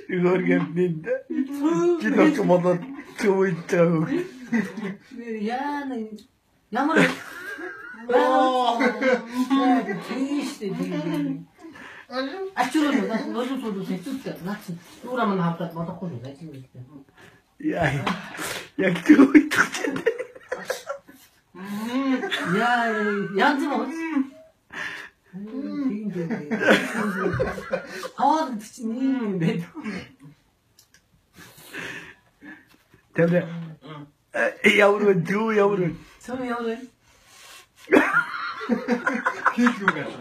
Görgəmdində. Ciddi modan çoğuyacaq. Yani ямар тийштэй ачуулна нөлөө суудаг хэвчээ наач юурам нь хавтаад болохгүй л ажил үлдээ. Яа. Яг çoğuyacaq. Яа янз бүр хаад чинь юм бэ? Тэврэ. Явруу дүү явруу. Сум явруу. Хийлгүү гэх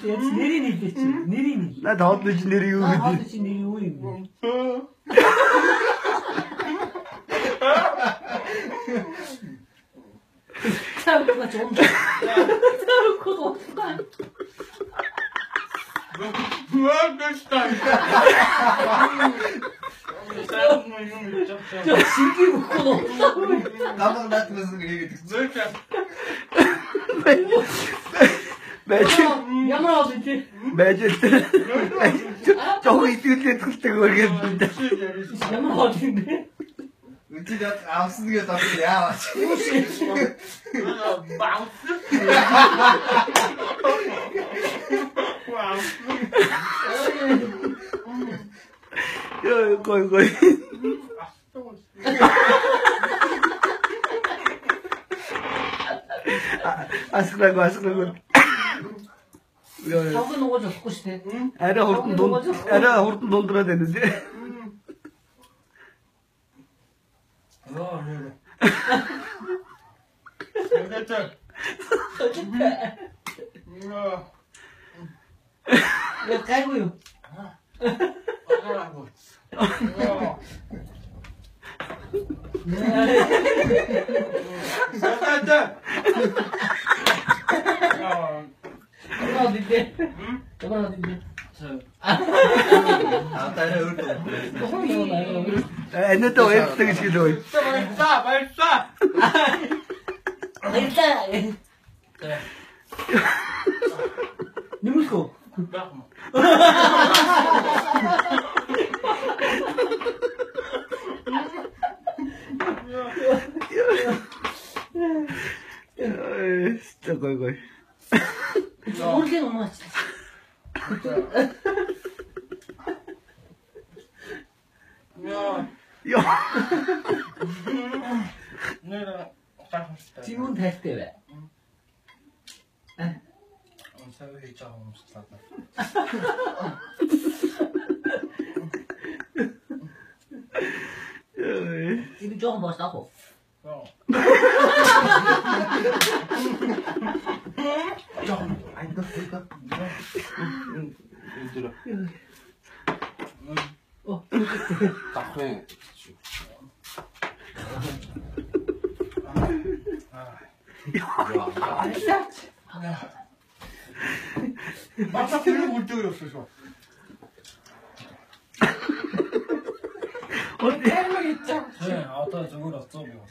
Нэрийн На таад чи нэр юу гэдэг. гэдэг. Чи нэр юу юм? Тавка 좀. тавка 없다. 저 신기 웃고 Намайг наатнаас нэг хийгээд зөөхөө. Байж ямар авч байж жоо итгэлээ тулдаг өргөмдөө. ямар авч юм. Үчигд авсан гэж авах яаваач. Bounce. Яа гой. Асраг. тавка 누워져 갖고 싶대. Арай хурдан дундраад байна үү? 왜 깔고요? 저건 어딘데? 저건 어딘데? Атаараа өөртөө. Энэтэй уйлдаг шиг л бай. 발사. 일단 누구고? 진짜 거의. 모르게 엄마 진짜. 야. 야. 내가 지문 될 때 왜? Сая хийчих юм шиг санагдав. 이거 조금 멋있다고. Айдаа хийдэг. Тахын. 맞아 필요 볼 적이 없어서. 어디? 네, 아까 저걸 어쩌고.